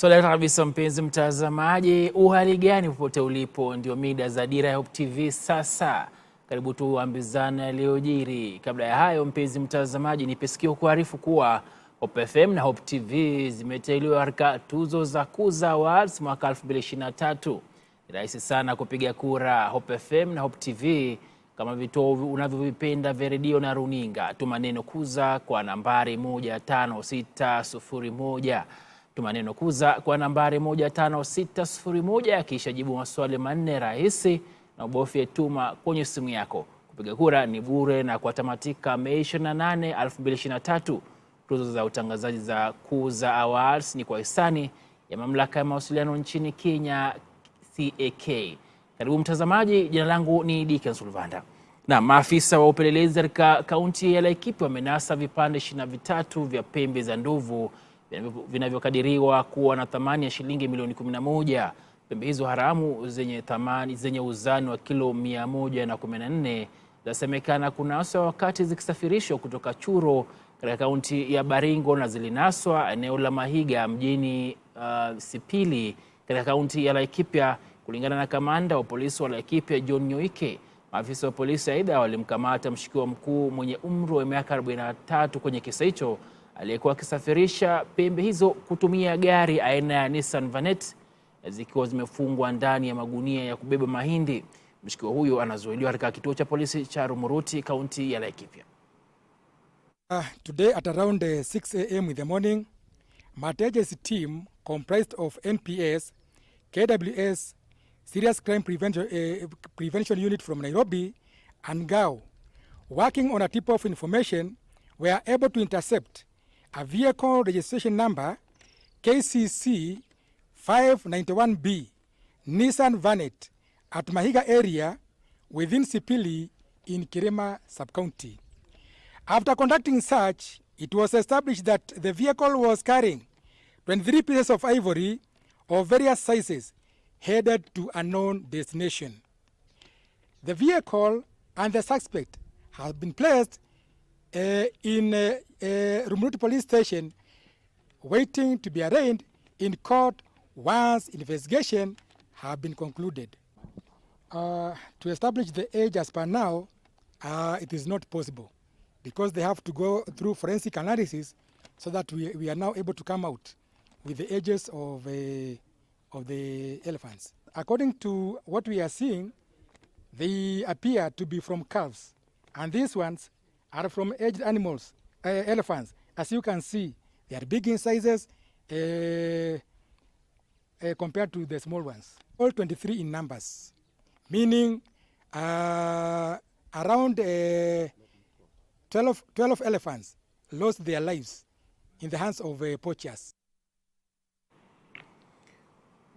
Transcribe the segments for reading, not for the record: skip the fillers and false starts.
Swali kabisa mpenzi mtazamaji, uhali gani popote ulipo, ndio mida za Dira TV sasa. Karibu tuambizane yaliyojiri. Kabla ya hayo mpenzi mtazamaji, nipe sikio kuarifu kuwa Hope FM na Hope TV zimeteuliwa katika tuzo za Kuza Awards mwaka 2023. Ni rahisi sana kupiga kura Hope FM na Hope TV kama vituo unavyovipenda vya redio na runinga. Tuma neno Kuza kwa nambari 15601. Tuma neno Kuza kwa nambari 15601 kisha jibu maswali manne rahisi na ubofye tuma kwenye simu yako. Kupiga kura ni bure na kwa tamatika Mei 28, 2023. Tuzo za utangazaji za Kuza Awards ni kwa hisani ya mamlaka ya mawasiliano nchini Kenya, CAK. Karibu mtazamaji, jina langu ni Dira Sulvanda. Na maafisa wa upelelezi katika kaunti ya Laikipia wamenasa vipande 23 vya pembe za ndovu vinavyokadiriwa kuwa na thamani ya shilingi milioni 11. Pembe hizo haramu zenye uzani wa kilo 114 zasemekana kunaswa wakati zikisafirishwa kutoka Churo katika kaunti ya Baringo na zilinaswa eneo la Mahiga mjini Sipili katika kaunti ya Laikipia, kulingana na kamanda wa polisi wa Laikipia John Nyoike. Maafisa wa polisi aidha walimkamata mshukiwa mkuu mwenye umri wa miaka 43 kwenye kisa hicho, aliyekuwa akisafirisha pembe hizo kutumia gari aina ya Nissan Vanette zikiwa zimefungwa ndani ya magunia ya kubeba mahindi. Mshukiwa huyo anazuiliwa katika kituo cha polisi cha Rumuruti, kaunti ya Laikipia. Today at around 6 a.m. in the morning, Mateje's team comprised of NPS, KWS, Serious Crime Prevention Unit from Nairobi, and GAO, working on a tip of information, were able to intercept a vehicle registration number KCC 591B Nissan Vanette at Mahiga area within Sipili in Kirema sub-county. After conducting search, it was established that the vehicle was carrying 23 pieces of ivory of various sizes headed to a known destination. The vehicle and the suspect have been placed in Rumuruti police station waiting to be arraigned in court once investigation have been concluded. To establish the age as per now, it is not possible because they have to go through forensic analysis so that we are now able to come out with the ages of the elephants. According to what we are seeing, they appear to be from calves, and these ones are from aged animals, elephants. As you can see, they are big in sizes compared to the small ones. All 23 in numbers, meaning around 12 elephants lost their lives in the hands of poachers.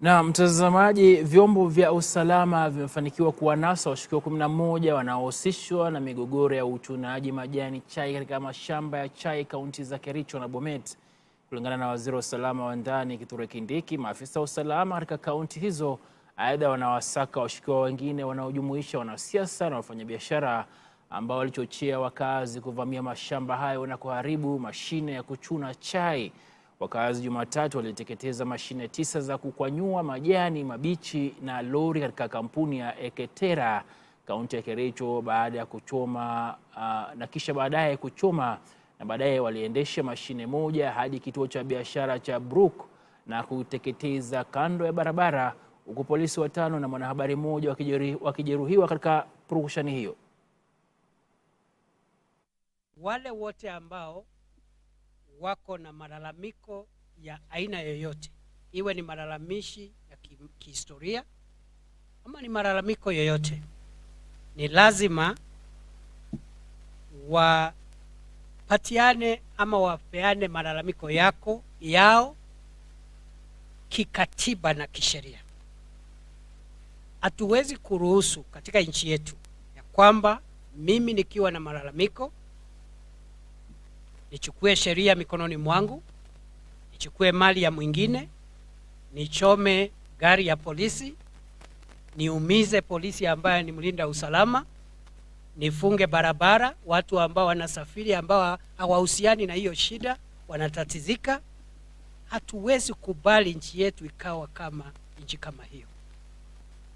Na mtazamaji, vyombo vya usalama vimefanikiwa kuwanasa washukiwa 11 wanaohusishwa na migogoro ya uchunaji majani chai katika mashamba ya chai kaunti za Kericho na Bomet. Kulingana na waziri wa usalama wa ndani Kithure Kindiki, maafisa wa usalama katika kaunti hizo aidha wanawasaka washukiwa wengine wanaojumuisha wanasiasa na wafanyabiashara ambao walichochea wakazi kuvamia mashamba hayo na kuharibu mashine ya kuchuna chai. Wakazi Jumatatu waliteketeza mashine 9 za kukwanyua majani mabichi na lori katika kampuni ya Eketera, kaunti ya Kericho, baada ya kuchoma na kisha baadaye kuchoma, na baadaye waliendesha mashine moja hadi kituo cha biashara cha Brook na kuteketeza kando ya barabara, huku polisi 5 na mwanahabari mmoja wakijeruhiwa katika purukushani hiyo. Wale wote ambao wako na malalamiko ya aina yoyote, iwe ni malalamishi ya kihistoria ama ni malalamiko yoyote, ni lazima wapatiane ama wapeane malalamiko yao kikatiba na kisheria. Hatuwezi kuruhusu katika nchi yetu ya kwamba mimi nikiwa na malalamiko nichukue sheria mikononi mwangu, nichukue mali ya mwingine, nichome gari ya polisi, niumize polisi ambaye ni mlinda usalama, nifunge barabara, watu ambao wanasafiri ambao hawahusiani na hiyo shida wanatatizika. hatuwezi kubali nchi yetu ikawa kama nchi kama hiyo.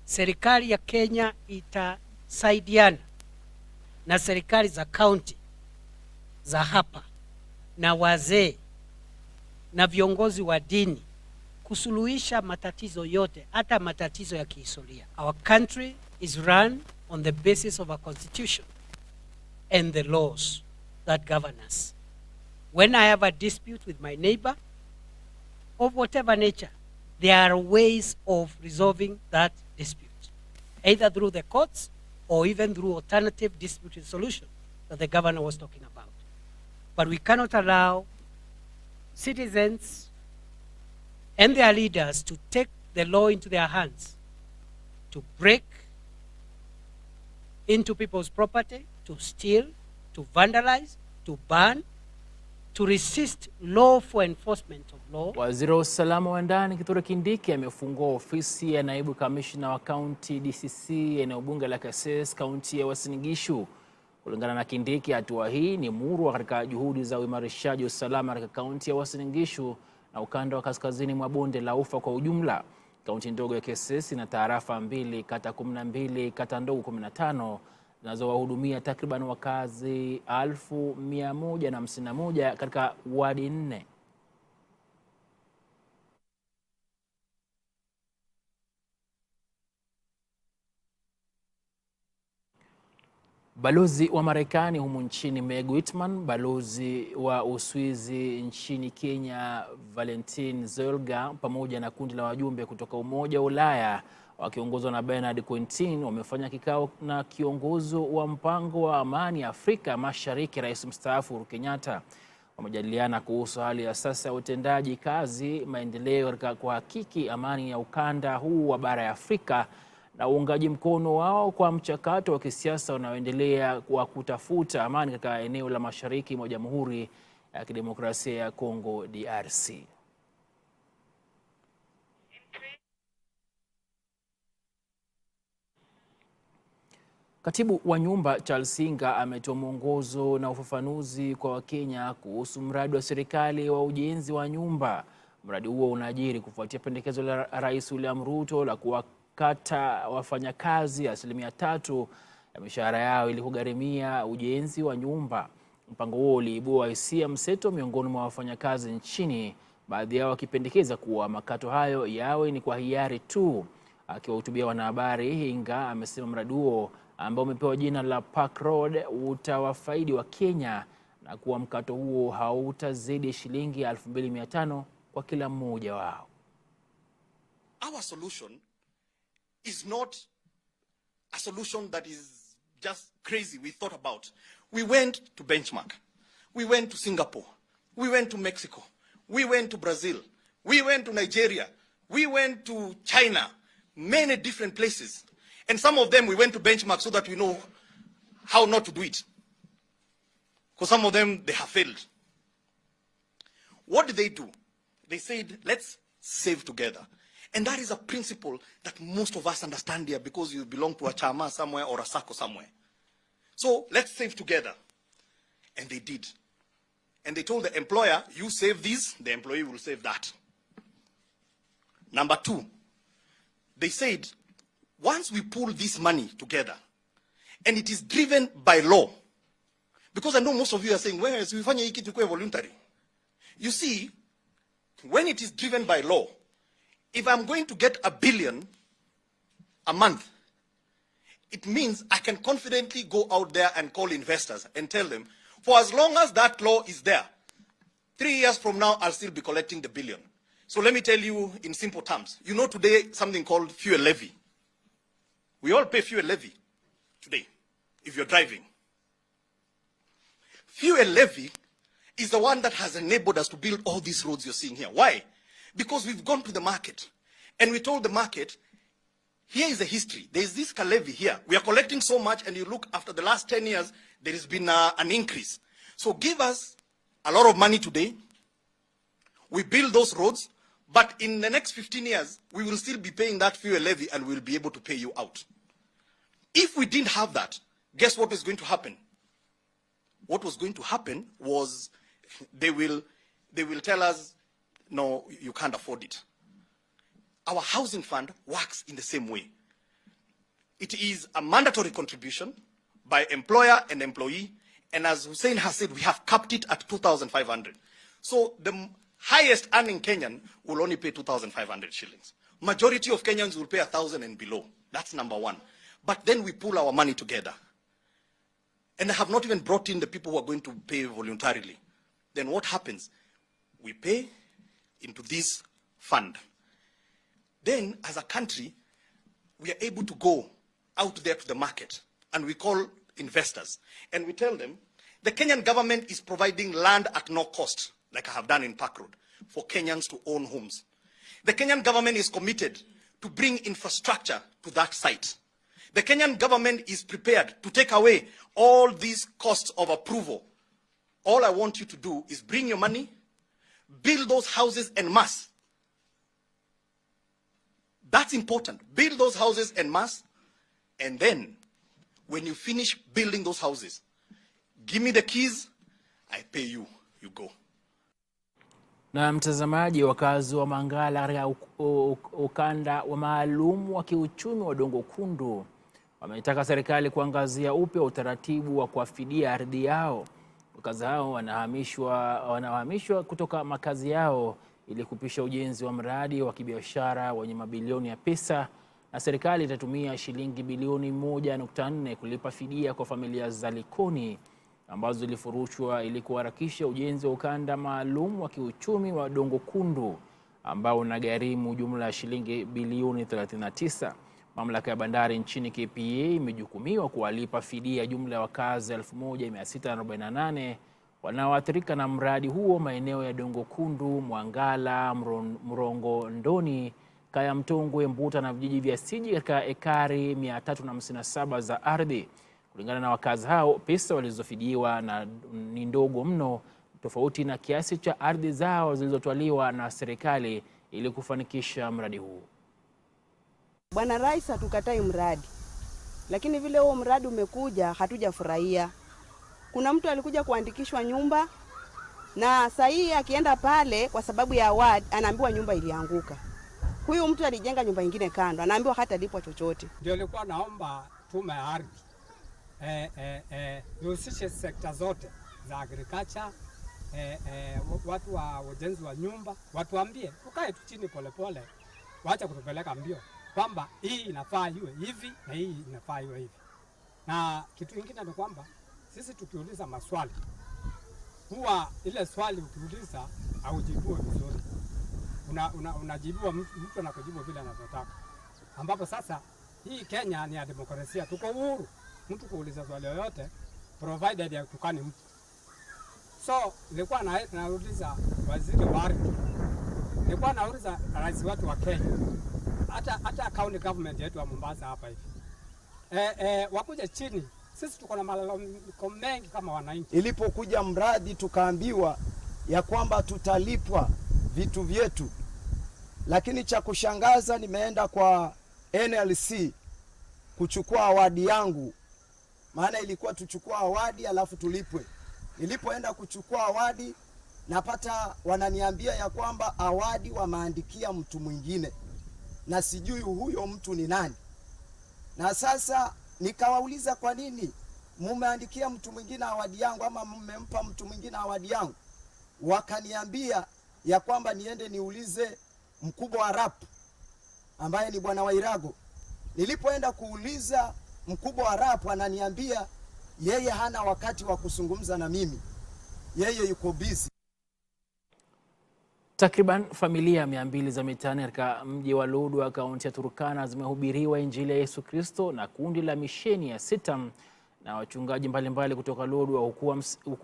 Serikali ya Kenya itasaidiana na serikali za kaunti za hapa na wazee na viongozi wa dini kusuluhisha matatizo yote, hata matatizo ya kihistoria. Our country is run on the basis of a constitution and the laws that govern us. When I have a dispute with my neighbor of whatever nature, there are ways of resolving that dispute, either through the courts or even through alternative dispute resolution that the governor was talking about. But we cannot allow citizens and their leaders to take the law into their hands, to break into people's property, to steal, to vandalize, to burn, to resist lawful enforcement of law. Waziri wa usalama wa ndani Kithure Kindiki amefungua ofisi ya naibu kamishna wa kaunti DCC eneo bunge la Kasese, kaunti ya Uasin Gishu. Kulingana na Kindiki, hatua hii ni murwa katika juhudi za uimarishaji usalama katika kaunti ya Uasin Gishu na ukanda wa kaskazini mwa bonde la Ufa kwa ujumla. Kaunti ndogo ya Kasese ina tarafa 2, kata 12, kata ndogo 15 zinazowahudumia takriban wakazi 1151 katika wadi 4. Balozi wa Marekani humu nchini Meg Whitman, balozi wa Uswizi nchini Kenya Valentin Zelga, pamoja na kundi la wajumbe kutoka Umoja wa Ulaya wakiongozwa na Bernard Quentin wamefanya kikao na kiongozi wa mpango wa amani Afrika Mashariki, Rais mstaafu Uhuru Kenyatta. Wamejadiliana kuhusu hali ya sasa ya utendaji kazi, maendeleo katika kuhakiki amani ya ukanda huu wa bara ya Afrika na uungaji mkono wao kwa mchakato wa kisiasa unaoendelea wa kutafuta amani katika eneo la mashariki mwa Jamhuri ya Kidemokrasia ya Kongo DRC. Katibu wa nyumba Charles Singa ametoa mwongozo na ufafanuzi kwa Wakenya kuhusu mradi wa serikali wa ujenzi wa nyumba. Mradi huo unajiri kufuatia pendekezo la Rais William Ruto la kuwakata wafanyakazi 3% ya mishahara yao ili kugharimia ujenzi wa nyumba. Mpango huo uliibua hisia mseto miongoni mwa wafanyakazi nchini, baadhi yao wakipendekeza kuwa makato hayo yawe ni kwa hiari tu. Akiwahutubia wanahabari, Hinga amesema mradi huo ambao umepewa jina la Park Road utawafaidi wa Kenya na kuwa mkato huo hautazidi shilingi 2,500 kwa kila mmoja wao. Our solution is not a solution that is just crazy we thought about. We went to benchmark. We went to Singapore. We went to Mexico. We went to Brazil. We went to Nigeria. We went to China. Many different places. And some of them we went to benchmark so that we know how not to do it. Because some of them, they have failed. What did they do? They said, let's save together. And that is a principle that most of us understand here because you belong to a chama somewhere or a sacco somewhere. So let's save together. And they did. And they told the employer, you save this, the employee will save that. Number 2, they said, once we pull this money together, and it is driven by law, because I know most of you are saying, well, we fanya hiki tukue voluntary. You see, when it is driven by law, if I'm going to get $1 billion a month, it means I can confidently go out there and call investors and tell them, for as long as that law is there, 3 years from now, I'll still be collecting the $1 billion. So let me tell you in simple terms. You know today something called fuel levy. We all pay fuel levy today if you're driving. Fuel levy is the one that has enabled us to build all these roads you're seeing here. Why? Because we've gone to the market and we told the market, here is the history. There is this levy here. We are collecting so much, and you look after the last 10 years, there has been an increase. So give us a lot of money today. We build those roads, but in the next 15 years, we will still be paying that fuel levy and we'll be able to pay you out. If we didn't have that, guess what was going to happen? What was going to happen was they will tell us, no, you can't afford it. Our housing fund works in the same way. It is a mandatory contribution by employer and employee, and as Hussein has said, we have capped it at 2,500. So the highest earning Kenyan will only pay 2,500 shillings. Majority of Kenyans will pay 1,000 and below. That's number one. But then we pool our money together. And I have not even brought in the people who are going to pay voluntarily. Then what happens? We pay into this fund. Then, as a country, we are able to go out there to the market, and we call investors. And we tell them, the Kenyan government is providing land at no cost, like I have done in Park Road, for Kenyans to own homes. The Kenyan government is committed to bring infrastructure to that site. The Kenyan government is prepared to take away all these costs of approval. All I want you to do is bring your money, build those houses en masse. That's important. Build those houses en masse, and then when you finish building those houses, give me the keys, I pay you, you go. Na mtazamaji, wakazi wa Mangala katika ukanda wa maalum wa kiuchumi wa Dongo Kundu wametaka serikali kuangazia upya utaratibu wa kuafidia ardhi yao. Wakazi hao wanahamishwa kutoka makazi yao ili kupisha ujenzi wa mradi wa kibiashara wenye mabilioni ya pesa, na serikali itatumia shilingi bilioni 1.4 kulipa fidia kwa familia za Likoni ambazo zilifurushwa ili kuharakisha ujenzi wa ukanda maalum wa kiuchumi wa Dongo Kundu ambao unagharimu jumla ya shilingi bilioni 39. Mamlaka ya bandari nchini KPA imejukumiwa kuwalipa fidia jumla ya wakazi 1648 wanaoathirika na mradi huo maeneo ya Dongo Kundu, Mwangala, Mrongo Ndoni, Kaya Mtongwe, Mbuta na vijiji vya Siji katika ekari 357 za ardhi. Kulingana na wakazi hao, pesa walizofidiwa ni ndogo mno, tofauti na kiasi cha ardhi zao zilizotwaliwa na serikali ili kufanikisha mradi huu. Bwana Rais hatukatai mradi, lakini vile huo mradi umekuja hatujafurahia. Kuna mtu alikuja kuandikishwa nyumba, na sahihi akienda pale kwa sababu ya award anaambiwa nyumba ilianguka. Huyu mtu alijenga nyumba nyingine kando, anaambiwa hata lipwa chochote. Ndio nilikuwa naomba tume ya ardhi zihusishe sekta zote za agriculture, watu wa ujenzi wa nyumba, watuambie tukae tu chini polepole, waacha kutupeleka mbio kwamba hii inafaa iwe hivi na hii inafaa iwe hivi. Na kitu kingine ni kwamba sisi tukiuliza maswali, huwa ile swali ukiuliza haujibu vizuri. Unajibiwa mtu anakujibu vile anavyotaka. Ambapo sasa hii Kenya ni ya demokrasia, tuko uhuru mtu kuuliza swali yoyote provided ya tukani mtu. So nilikuwa nauliza waziri wa ardhi, nilikuwa nauliza rais wetu wa Kenya, hata county government yetu wa Mombasa hapa hivi, wakuje chini. Sisi tuko na malalamiko mengi kama wananchi. Ilipokuja mradi tukaambiwa ya kwamba tutalipwa vitu vyetu, lakini cha kushangaza nimeenda kwa NLC kuchukua awadi yangu, maana ilikuwa tuchukua awadi alafu tulipwe. Nilipoenda kuchukua awadi napata wananiambia ya kwamba awadi wameandikia mtu mwingine na sijui huyo mtu ni nani. Na sasa nikawauliza kwa nini mumeandikia mtu mwingine awadi yangu ama mmempa mtu mwingine awadi yangu? Wakaniambia ya kwamba niende niulize mkubwa wa rap ambaye ni bwana Wairago. Nilipoenda kuuliza mkubwa wa rap ananiambia yeye hana wakati wa kuzungumza na mimi, yeye yuko busy. Takriban familia 200 za mitaani katika mji wa Lodwar, kaunti ya Turkana zimehubiriwa Injili ya Yesu Kristo na kundi la misheni ya Sitam na wachungaji mbalimbali kutoka Lodwar, huku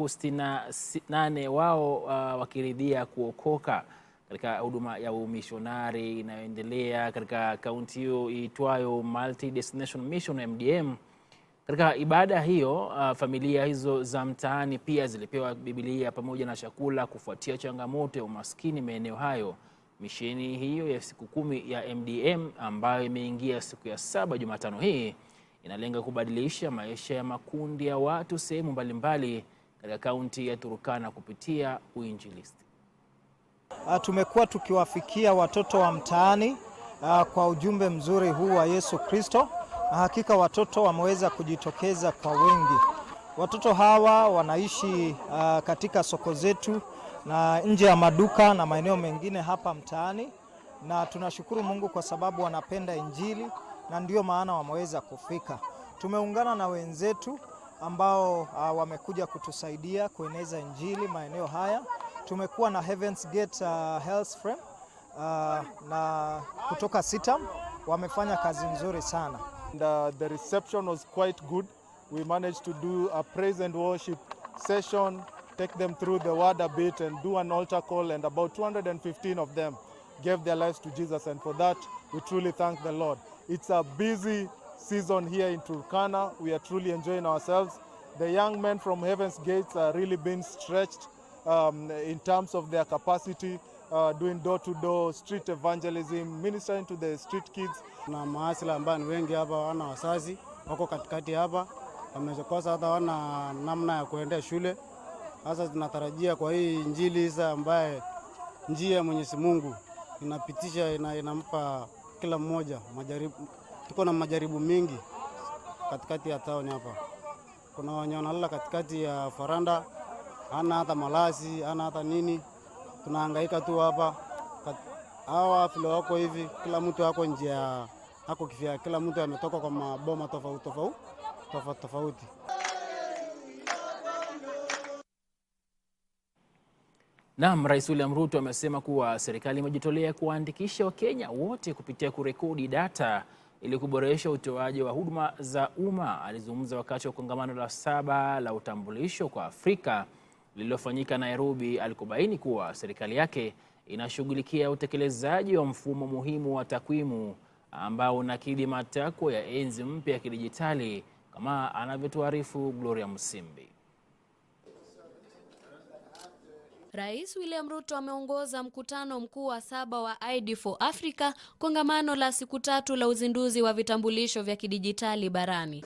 68 wao wakiridhia kuokoka katika huduma ya umishonari inayoendelea katika kaunti hiyo iitwayo Multi Destination Mission MDM. Katika ibada hiyo, familia hizo za mtaani pia zilipewa Biblia pamoja na chakula kufuatia changamoto ya umaskini maeneo hayo. Misheni hiyo ya siku 10 ya MDM ambayo imeingia siku ya 7 Jumatano hii inalenga kubadilisha maisha ya makundi ya watu sehemu mbalimbali katika kaunti ya Turkana kupitia uinjilisti. tumekuwa tukiwafikia watoto wa mtaani kwa ujumbe mzuri huu wa Yesu Kristo. Hakika watoto wameweza kujitokeza kwa wengi. Watoto hawa wanaishi katika soko zetu na nje ya maduka na maeneo mengine hapa mtaani, na tunashukuru Mungu kwa sababu wanapenda Injili na ndio maana wameweza kufika. Tumeungana na wenzetu ambao wamekuja kutusaidia kueneza Injili maeneo haya. Tumekuwa na Heaven's Gate Health Frame na kutoka Sitam wamefanya kazi nzuri sana. The reception was quite good. We managed to do a praise and worship session, take them through the word a bit and do an altar call, and about 215 of them gave their lives to Jesus, and for that we truly thank the Lord. It's a busy season here in Turkana. We are truly enjoying ourselves. The young men from Heaven's Gates are really being stretched in terms of their capacity, doing door-to-door street evangelism, ministering to the street kids. Na maasila ambao ni wengi hapa wana wazazi wako katikati hapa, wamekosa hata wana namna ya kuendea shule. Sasa tunatarajia kwa hii Injili hizo ambaye njia ya Mwenyezi Mungu inapitisha inampa kila mmoja majaribu. Tuko na majaribu mingi katikati ya town hapa. Kuna wenye wanalala katikati ya faranda, hana hata malazi, hana hata nini. Tunahangaika tu hapa. Hawa vile wako hivi, kila mtu wako njia hako kifia, kila mtu ametoka kwa maboma tofauti. Naam, Rais William Ruto amesema kuwa serikali imejitolea kuwaandikisha Wakenya wote kupitia kurekodi data ili kuboresha utoaji wa huduma za umma. Alizungumza wakati wa kongamano la 7 la utambulisho kwa Afrika lililofanyika Nairobi, alikubaini kuwa serikali yake inashughulikia utekelezaji wa mfumo muhimu wa takwimu ambao unakidhi matakwa ya enzi mpya ya kidijitali, kama anavyotuarifu Gloria Musimbi. Rais William Ruto ameongoza mkutano mkuu wa 7 wa ID for Africa, kongamano la siku 3 la uzinduzi wa vitambulisho vya kidijitali barani.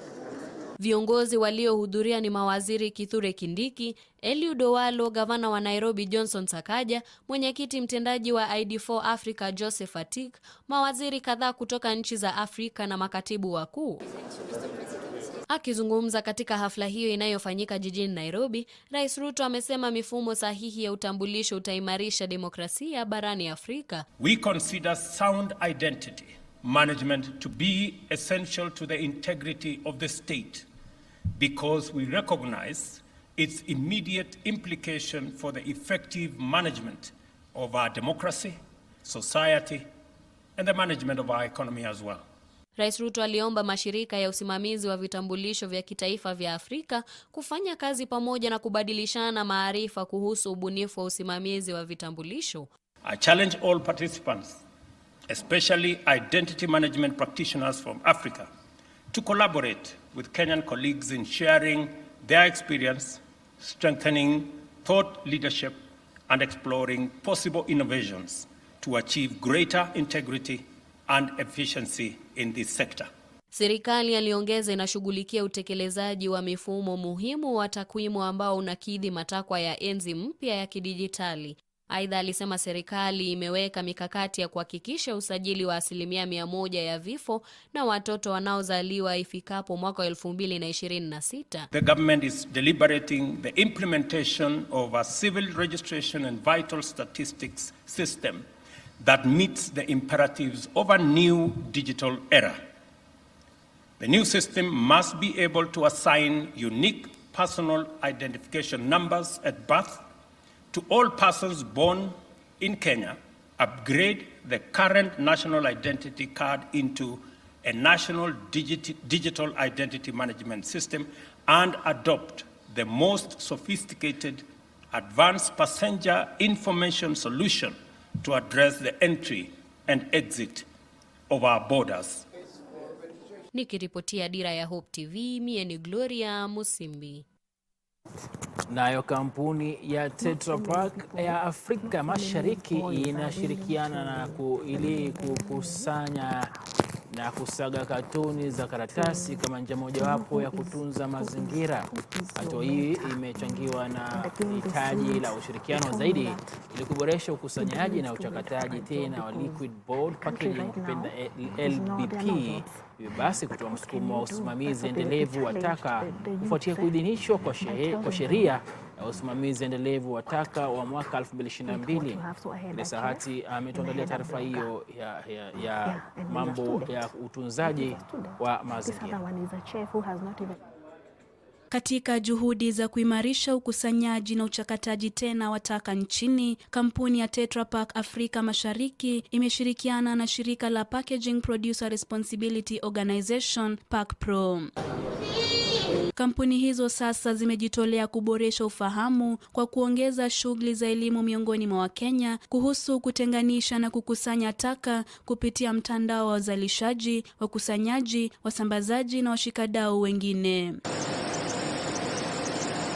Viongozi waliohudhuria ni mawaziri Kithure Kindiki, Eliud Owalo, gavana wa Nairobi Johnson Sakaja, mwenyekiti mtendaji wa ID for Africa Joseph Atik, mawaziri kadhaa kutoka nchi za Afrika na makatibu wakuu. Akizungumza katika hafla hiyo inayofanyika jijini Nairobi, Rais Ruto amesema mifumo sahihi ya utambulisho utaimarisha demokrasia barani Afrika. We consider sound identity management to be essential to the integrity of the state because we recognize its immediate implication for the effective management of our democracy, society, and the management of our economy as well. Rais Ruto aliomba mashirika ya usimamizi wa vitambulisho vya kitaifa vya Afrika kufanya kazi pamoja na kubadilishana maarifa kuhusu ubunifu wa usimamizi wa vitambulisho. I challenge all participants, especially identity management practitioners from Africa, to collaborate with Kenyan colleagues in sharing their experience, strengthening thought leadership, and exploring possible innovations to achieve greater integrity and efficiency in this sector. Serikali aliongeza inashughulikia utekelezaji wa mifumo muhimu wa takwimu ambao unakidhi matakwa ya enzi mpya ya kidijitali. Aidha, alisema serikali imeweka mikakati ya kuhakikisha usajili wa 100% ya vifo na watoto wanaozaliwa ifikapo mwaka 2026. The government is deliberating the implementation of a civil registration and vital statistics system that meets the imperatives of a new digital era. The new system must be able to assign unique personal identification numbers at birth to all persons born in Kenya, upgrade the current national identity card into a national digital identity management system, and adopt the most sophisticated advanced passenger information solution to address the entry and exit of our borders. Nikiripotia Dira ya Hope TV, mie ni Gloria Musimbi. Nayo kampuni ya Tetra Pak ya Afrika Mashariki inashirikiana na ili kukusanya na kusaga katoni za karatasi kama njia mojawapo ya kutunza mazingira. Hatua hii imechangiwa na hitaji la ushirikiano zaidi ili kuboresha ukusanyaji na uchakataji tena wa liquid board packaging kupenda LBP. Hivyo basi kutoa msukumo wa usimamizi endelevu wa taka kufuatia kuidhinishwa kwa sheria ya usimamizi endelevu wa taka wa mwaka 2022. Ile Sahati ametuandalia taarifa hiyo ya mambo ya utunzaji wa mazingira. Katika juhudi za kuimarisha ukusanyaji na uchakataji tena wa taka nchini, kampuni ya Tetra Pak Afrika Mashariki imeshirikiana na shirika la Packaging Producer Responsibility Organization PACPRO. Kampuni hizo sasa zimejitolea kuboresha ufahamu kwa kuongeza shughuli za elimu miongoni mwa Wakenya kuhusu kutenganisha na kukusanya taka kupitia mtandao wa uzalishaji, wakusanyaji, wasambazaji na washikadau wengine.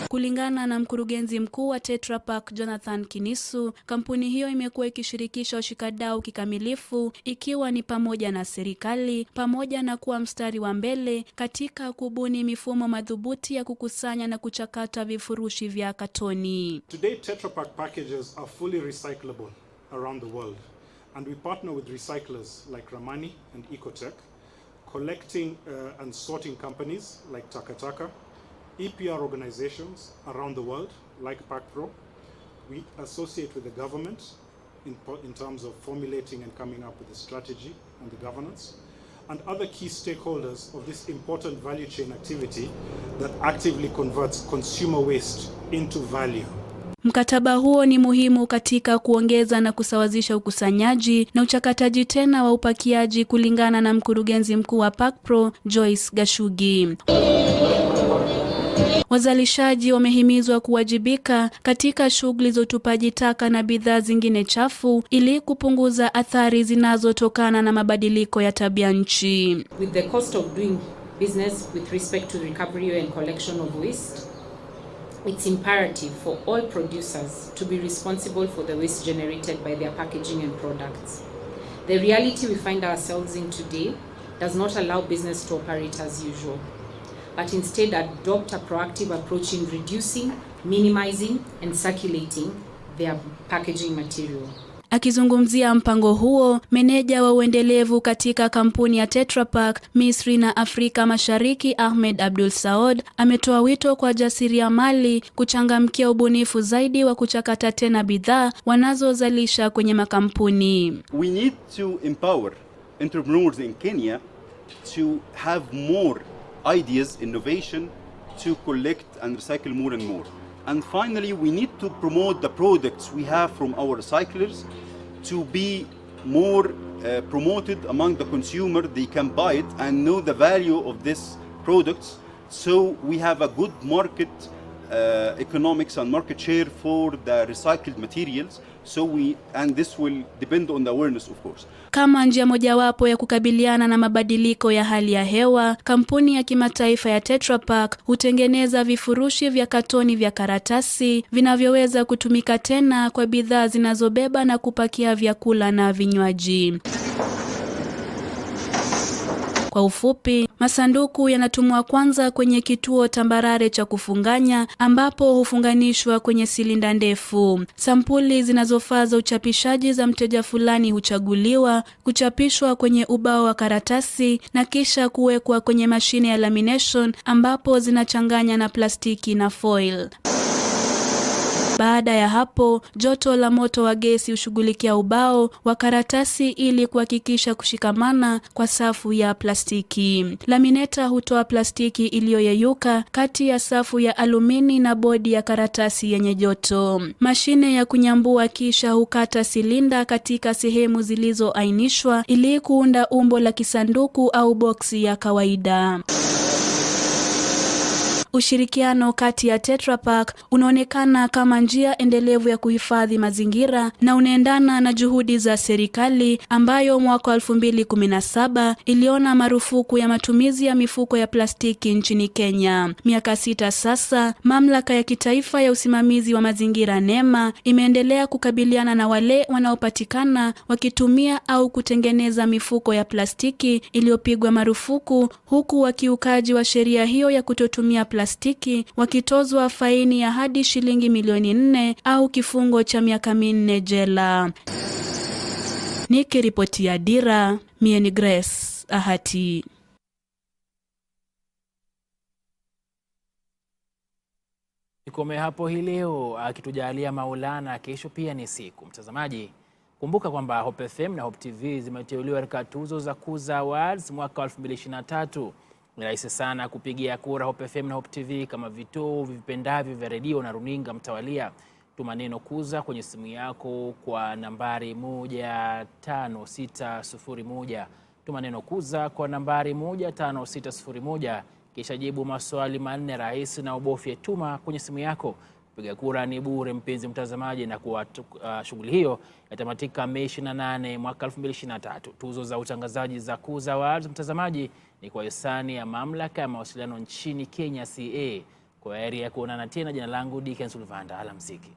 Kulingana na mkurugenzi mkuu wa Tetra Pak Jonathan Kinisu, kampuni hiyo imekuwa ikishirikisha washikadau kikamilifu, ikiwa ni pamoja na serikali, pamoja na kuwa mstari wa mbele katika kubuni mifumo madhubuti ya kukusanya na kuchakata vifurushi vya katoni. Today Tetra Pak packages are fully recyclable around the world, and we partner with recyclers like Ramani and Ecotech, collecting and sorting companies like Takataka, EPR organizations around the world like PACPRO. We associate with the government in terms of formulating and coming up with a strategy and the governance, and other key stakeholders of this important value chain activity that actively converts consumer waste into value. Mkataba huo ni muhimu katika kuongeza na kusawazisha ukusanyaji na uchakataji tena wa upakiaji, kulingana na mkurugenzi mkuu wa PACPRO Joyce Gashugi. Wazalishaji wamehimizwa kuwajibika katika shughuli za utupaji taka na bidhaa zingine chafu ili kupunguza athari zinazotokana na mabadiliko ya tabia nchi. With the cost of doing business with respect to recovery and collection of waste, it's imperative for all producers to be responsible for the waste generated by their packaging and products. The reality we find ourselves in today does not allow business to operate as usual, but instead adopt a proactive approach in reducing, minimizing and circulating their packaging material. Akizungumzia mpango huo, meneja wa uendelevu katika kampuni ya Tetra Pak Misri na Afrika Mashariki Ahmed Abdul Saud ametoa wito kwa jasiriamali kuchangamkia ubunifu zaidi wa kuchakata tena bidhaa wanazozalisha kwenye makampuni. We need to empower entrepreneurs in Kenya to have more ideas, innovation, to collect and recycle more and more. And finally, we need to promote the products we have from our recyclers to be more promoted among the consumer. They can buy it and know the value of these products, so we have a good market economics and market share for the recycled materials. And this will depend on the awareness, of course. Kama njia mojawapo ya kukabiliana na mabadiliko ya hali ya hewa, kampuni ya kimataifa ya Tetra Pak hutengeneza vifurushi vya katoni vya karatasi vinavyoweza kutumika tena kwa bidhaa zinazobeba na kupakia vyakula na vinywaji. Kwa ufupi, masanduku yanatumwa kwanza kwenye kituo tambarare cha kufunganya ambapo hufunganishwa kwenye silinda ndefu. Sampuli zinazofaa za uchapishaji za mteja fulani huchaguliwa, kuchapishwa kwenye ubao wa karatasi na kisha kuwekwa kwenye mashine ya lamination ambapo zinachanganya na plastiki na foil. Baada ya hapo, joto la moto wa gesi hushughulikia ubao wa karatasi ili kuhakikisha kushikamana kwa safu ya plastiki. Lamineta hutoa plastiki iliyoyeyuka kati ya safu ya alumini na bodi ya karatasi yenye joto. Mashine ya kunyambua kisha hukata silinda katika sehemu zilizoainishwa ili kuunda umbo la kisanduku au boksi ya kawaida. Ushirikiano kati ya Tetra Pak unaonekana kama njia endelevu ya kuhifadhi mazingira na unaendana na juhudi za serikali ambayo mwaka 2017 iliona marufuku ya matumizi ya mifuko ya plastiki nchini Kenya. Miaka 6 sasa, mamlaka ya kitaifa ya usimamizi wa mazingira NEMA imeendelea kukabiliana na wale wanaopatikana wakitumia au kutengeneza mifuko ya plastiki iliyopigwa marufuku, huku wakiukaji wa sheria hiyo ya kutotumia plastiki wakitozwa faini ya hadi shilingi milioni 4 au kifungo cha miaka 4 jela. Nikiripoti ya Dira, mie ni Grace Ahati. Nikome hapo hii leo, akitujalia Maulana, kesho pia ni siku. Mtazamaji, kumbuka kwamba Hope FM na Hope TV zimeteuliwa katika tuzo za Kuza Awards mwaka 2023. Ni rahisi sana kupigia kura Hope FM na Hope TV kama vituo vipendavyo vya redio na runinga mtawalia. Tuma neno Kuza kwenye simu yako kwa nambari 15601. Tuma neno Kuza kwa nambari 15601. Kisha jibu maswali 4 rahisi na ubofye tuma kwenye simu yako. Kupiga kura ni bure mpenzi mtazamaji, na kwa shughuli hiyo yatamatika Mei 28 mwaka 2023. Tuzo za utangazaji za Kuza Awards mtazamaji ni kwa hisani ya mamlaka ya mawasiliano nchini Kenya CA. Kwa heri ya kuonana tena, jina langu Dickens Ulvanda, alamsiki.